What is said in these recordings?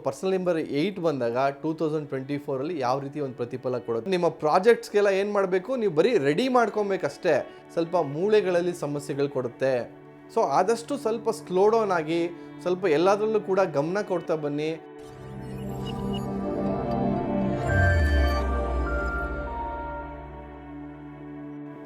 Personal number 8 ಬಂದಾಗ 2024 ಅಲ್ಲಿ ಯಾವ ರೀತಿ ಒಂದು ಪ್ರತಿಫಲ ಕೊಡುತ್ತೆ, ನಿಮ್ಮ ಪ್ರಾಜೆಕ್ಟ್ಸ್ಗೆಲ್ಲ ಏನು ಮಾಡಬೇಕು, ನೀವು ಬರೀ ರೆಡಿ ಮಾಡ್ಕೊಬೇಕಷ್ಟೇ. ಸ್ವಲ್ಪ ಮೂಳೆಗಳಲ್ಲಿ ಸಮಸ್ಯೆಗಳು ಕೊಡುತ್ತೆ. ಸೊ ಆದಷ್ಟು ಸ್ವಲ್ಪ ಸ್ಲೋ ಡೌನ್ ಆಗಿ ಸ್ವಲ್ಪ ಎಲ್ಲದರಲ್ಲೂ ಕೂಡ ಗಮನ ಕೊಡ್ತಾ ಬನ್ನಿ.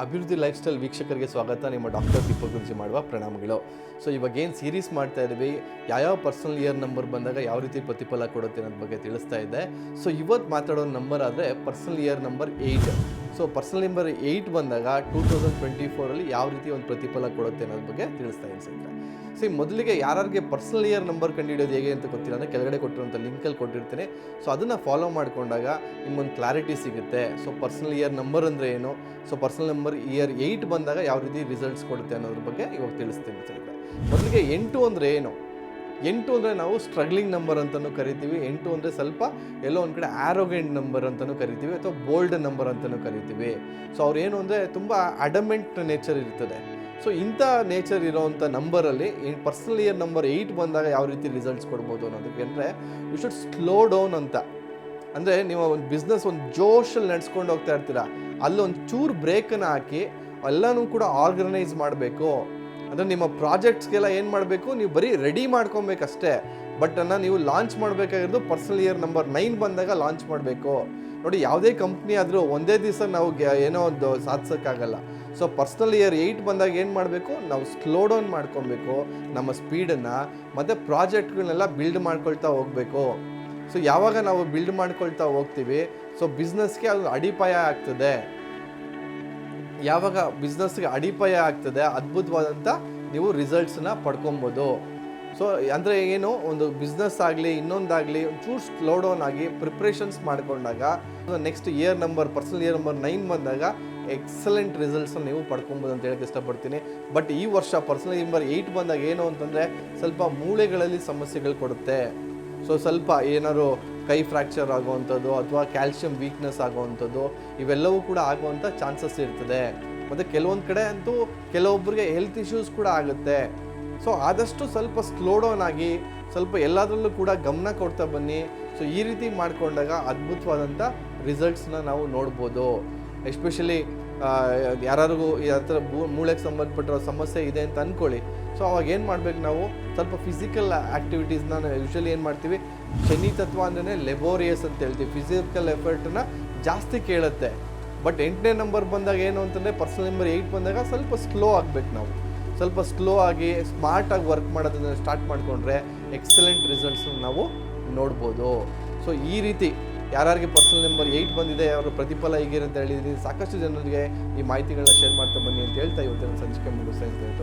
ಅಭಿವೃದ್ಧಿ ಲೈಫ್ ಸ್ಟೈಲ್ ವೀಕ್ಷಕರಿಗೆ ಸ್ವಾಗತ. ನಿಮ್ಮ ಡಾಕ್ಟರ್ ದೀಪಕ್ ಗುರುಜಿ ಮಾಡುವ ಪ್ರಣಾಮಗಳು. ಸೊ ಇವಾಗ ಏನು ಸೀರೀಸ್ ಮಾಡ್ತಾ ಇದ್ದೀವಿ, ಯಾವ ಪರ್ಸನಲ್ ಇಯರ್ ನಂಬರ್ ಬಂದಾಗ ಯಾವ ರೀತಿ ಪ್ರತಿಫಲ ಕೊಡುತ್ತೆ ಅನ್ನೋದ್ರ ಬಗ್ಗೆ ತಿಳಿಸ್ತಾ ಇದ್ದೆ. ಸೊ ಇವತ್ತು ಮಾತಾಡೋ ನಂಬರ್ ಆದರೆ personal year number 8. So personal number 8 ಬಂದಾಗ 2024 ಅಲ್ಲಿ ಯಾವ ರೀತಿ ಒಂದು ಪ್ರತಿಫಲ ಕೊಡುತ್ತೆ ಅನ್ನೋದ್ರ ಬಗ್ಗೆ ತಿಳಿಸ್ತಾ ಇದ್ದೀನಿ ಸ್ನೇಹಿತರೆ. ಸೊ ಮೊದಲಿಗೆ ಯಾರಿಗೆ ಪರ್ಸನಲ್ ಇಯರ್ ನಂಬರ್ ಕಂಡುಹಿಡಿಯೋದು ಹೇಗೆ ಅಂತ ಗೊತ್ತಿಲ್ಲ ಅಂದರೆ ಕೆಳಗಡೆ ಕೊಟ್ಟಿರೋಂಥ ಲಿಂಕಲ್ಲಿ ಕೊಟ್ಟಿರ್ತೀನಿ. ಸೊ ಅದನ್ನು ಫಾಲೋ ಮಾಡ್ಕೊಂಡಾಗ ನಿಮ್ಗೊಂದು ಕ್ಲಾರಿಟಿ ಸಿಗುತ್ತೆ. ಸೊ ಪರ್ಸನಲ್ ಇಯರ್ ನಂಬರ್ ಅಂದರೆ ಏನು, ಸೊ ಪರ್ಸನಲ್ ನಂಬರ್ ಇಯರ್ 8 ಬಂದಾಗ ಯಾವ ರೀತಿ ರಿಸಲ್ಟ್ಸ್ ಕೊಡುತ್ತೆ ಅನ್ನೋದ್ರ ಬಗ್ಗೆ ಇವಾಗ ತಿಳಿಸ್ತೀನಿ ಸ್ನೇಹಿತರೆ. ಮೊದಲಿಗೆ 8 ಅಂದರೆ ಏನು? 8 ಅಂದರೆ ನಾವು ಸ್ಟ್ರಗ್ಲಿಂಗ್ ನಂಬರ್ ಅಂತಲೂ ಕರಿತೀವಿ. 8 ಅಂದರೆ ಸ್ವಲ್ಪ ಎಲ್ಲೋ ಒಂದು ಕಡೆ ಆ್ಯರೋಗೆಂಟ್ ನಂಬರ್ ಅಂತಲೂ ಕರಿತೀವಿ, ಅಥವಾ ಬೋಲ್ಡ್ ನಂಬರ್ ಅಂತಲೂ ಕರಿತೀವಿ. ಸೊ ಅವ್ರು ಏನು ಅಂದರೆ ತುಂಬ ಅಡಮೆಂಟ್ ನೇಚರ್ ಇರ್ತದೆ. ಸೊ ಇಂಥ ನೇಚರ್ ಇರೋವಂಥ ನಂಬರಲ್ಲಿ ಪರ್ಸನಲ್ ಇಯರ್ ನಂಬರ್ 8 ಬಂದಾಗ ಯಾವ ರೀತಿ ರಿಸಲ್ಟ್ಸ್ ಕೊಡ್ಬೋದು ಅನ್ನೋದಕ್ಕೆ ಅಂದರೆ ಯು ಶುಡ್ ಸ್ಲೋ ಡೌನ್ ಅಂತ. ಅಂದರೆ ನೀವು ಒಂದು ಬಿಸ್ನೆಸ್ ಒಂದು ಜೋಶಲ್ಲಿ ನಡೆಸ್ಕೊಂಡು ಹೋಗ್ತಾ ಇರ್ತೀರ, ಅಲ್ಲೊಂದು ಚೂರು ಬ್ರೇಕನ್ನು ಹಾಕಿ ಎಲ್ಲನೂ ಕೂಡ ಆರ್ಗನೈಸ್ ಮಾಡಬೇಕು. ಅಂದರೆ ನಿಮ್ಮ ಪ್ರಾಜೆಕ್ಟ್ಸ್ಗೆಲ್ಲ ಏನು ಮಾಡಬೇಕು, ನೀವು ಬರೀ ರೆಡಿ ಮಾಡ್ಕೊಬೇಕಷ್ಟೇ. ಬಟ್ ನೀವು ಲಾಂಚ್ ಮಾಡಬೇಕಾಗಿರೋದು ಪರ್ಸನಲ್ ಇಯರ್ ನಂಬರ್ 9 ಬಂದಾಗ ಲಾಂಚ್ ಮಾಡಬೇಕು. ನೋಡಿ, ಯಾವುದೇ ಕಂಪ್ನಿ ಆದರೂ ಒಂದೇ ದಿವಸ ನಾವು ಏನೋ ಒಂದು ಸಾಧಿಸೋಕ್ಕಾಗಲ್ಲ. ಸೊ ಪರ್ಸನಲ್ ಇಯರ್ 8 ಬಂದಾಗ ಏನು ಮಾಡಬೇಕು, ನಾವು ಸ್ಲೋ ಡೌನ್ ಮಾಡ್ಕೊಬೇಕು ನಮ್ಮ ಸ್ಪೀಡನ್ನು, ಮತ್ತು ಪ್ರಾಜೆಕ್ಟ್ಗಳನ್ನೆಲ್ಲ ಬಿಲ್ಡ್ ಮಾಡ್ಕೊಳ್ತಾ ಹೋಗಬೇಕು. ಸೊ ಯಾವಾಗ ನಾವು ಬಿಲ್ಡ್ ಮಾಡ್ಕೊಳ್ತಾ ಹೋಗ್ತೀವಿ, ಸೊ ಬಿಸ್ನೆಸ್ಗೆ ಅದು ಅಡಿಪಾಯ ಆಗ್ತದೆ. ಯಾವಾಗ ಬಿಸ್ನೆಸ್ಗೆ ಅಡಿಪಾಯ ಆಗ್ತದೆ, ಅದ್ಭುತವಾದಂಥ ನೀವು ರಿಸಲ್ಟ್ಸನ್ನ ಪಡ್ಕೊಬೋದು. ಸೊ ಅಂದರೆ ಏನು, ಒಂದು ಬಿಸ್ನೆಸ್ ಆಗಲಿ ಇನ್ನೊಂದಾಗಲಿ ಒಂಚೂರು ಸ್ಲೋ ಡೌನ್ ಆಗಿ ಪ್ರಿಪ್ರೇಷನ್ಸ್ ಮಾಡಿಕೊಂಡಾಗ next year number personal year number 9 ಬಂದಾಗ ಎಕ್ಸಲೆಂಟ್ ರಿಸಲ್ಟ್ಸನ್ನು ನೀವು ಪಡ್ಕೊಬೋದು ಅಂತ ಹೇಳಕ್ಕೆ ಇಷ್ಟಪಡ್ತೀನಿ. ಬಟ್ ಈ ವರ್ಷ ಪರ್ಸನಲ್ ನಂಬರ್ 8 ಬಂದಾಗ ಏನು ಅಂತಂದರೆ ಸ್ವಲ್ಪ ಮೂಳೆಗಳಲ್ಲಿ ಸಮಸ್ಯೆಗಳು ಕೊಡುತ್ತೆ. ಸೊ ಸ್ವಲ್ಪ ಏನಾದ್ರು ಕೈ ಫ್ರ್ಯಾಕ್ಚರ್ ಆಗುವಂಥದ್ದು ಅಥವಾ ಕ್ಯಾಲ್ಶಿಯಂ ವೀಕ್ನೆಸ್ ಆಗುವಂಥದ್ದು ಇವೆಲ್ಲವೂ ಕೂಡ ಆಗುವಂಥ ಚಾನ್ಸಸ್ ಇರ್ತದೆ. ಮತ್ತು ಕೆಲವೊಂದು ಕಡೆ ಅಂತೂ ಕೆಲವೊಬ್ಬರಿಗೆ ಹೆಲ್ತ್ ಇಶ್ಯೂಸ್ ಕೂಡ ಆಗುತ್ತೆ. ಸೊ ಆದಷ್ಟು ಸ್ವಲ್ಪ ಸ್ಲೋ ಡೌನ್ ಆಗಿ ಸ್ವಲ್ಪ ಎಲ್ಲದರಲ್ಲೂ ಕೂಡ ಗಮನ ಕೊಡ್ತಾ ಬನ್ನಿ. ಸೊ ಈ ರೀತಿ ಮಾಡಿಕೊಂಡಾಗ ಅದ್ಭುತವಾದಂಥ ರಿಸಲ್ಟ್ಸ್ನ ನಾವು ನೋಡ್ಬೋದು. ಎಸ್ಪೆಷಲಿ ಯಾರಿಗೂ ಈ ಥರ ಮೂಳೆಗೆ ಸಂಬಂಧಪಟ್ಟಿರೋ ಸಮಸ್ಯೆ ಇದೆ ಅಂತ ಅಂದ್ಕೊಳ್ಳಿ. ಸೊ ಅವಾಗ ಏನು ಮಾಡ್ಬೇಕು, ನಾವು ಸ್ವಲ್ಪ ಫಿಸಿಕಲ್ ಆ್ಯಕ್ಟಿವಿಟೀಸ್ನ ಯೂಶ್ವಲಿ ಏನು ಮಾಡ್ತೀವಿ, ಶನಿ ತತ್ವ ಅಂದ್ರೆ ಲೆಬೋರಿಯಸ್ ಅಂತ ಹೇಳ್ತೀವಿ. ಫಿಸಿಕಲ್ ಎಫರ್ಟನ್ನ ಜಾಸ್ತಿ ಕೇಳುತ್ತೆ. ಬಟ್ 8ನೇ ನಂಬರ್ ಬಂದಾಗ ಏನು ಅಂತಂದರೆ ಪರ್ಸನಲ್ ನಂಬರ್ 8 ಬಂದಾಗ ಸ್ವಲ್ಪ ಸ್ಲೋ ಆಗಬೇಕು. ನಾವು ಸ್ವಲ್ಪ ಸ್ಲೋ ಆಗಿ ಸ್ಮಾರ್ಟಾಗಿ ವರ್ಕ್ ಮಾಡೋದನ್ನು ಸ್ಟಾರ್ಟ್ ಮಾಡಿಕೊಂಡ್ರೆ ಎಕ್ಸಲೆಂಟ್ ರಿಸಲ್ಟ್ಸ್ನ ನಾವು ನೋಡ್ಬೋದು. ಸೊ ಈ ರೀತಿ ಯಾರಿಗೆ ಪರ್ಸನಲ್ ನಂಬರ್ 8 ಬಂದಿದೆ, ಅವರ ಪ್ರತಿಫಲ ಹೀಗಿದೆ ಅಂತ ಹೇಳಿದ್ದೀನಿ. ಸಾಕಷ್ಟು ಜನರಿಗೆ ಈ ಮಾಹಿತಿಗಳನ್ನ ಶೇರ್ ಮಾಡ್ತಾ ಬನ್ನಿ ಅಂತ ಹೇಳ್ತಾ ಇವತ್ತಿನ ಸಂಚಿಕೆ ಮುಗಿಸ್ತಾ ಇದ್ದೀನಿ ಅಂತ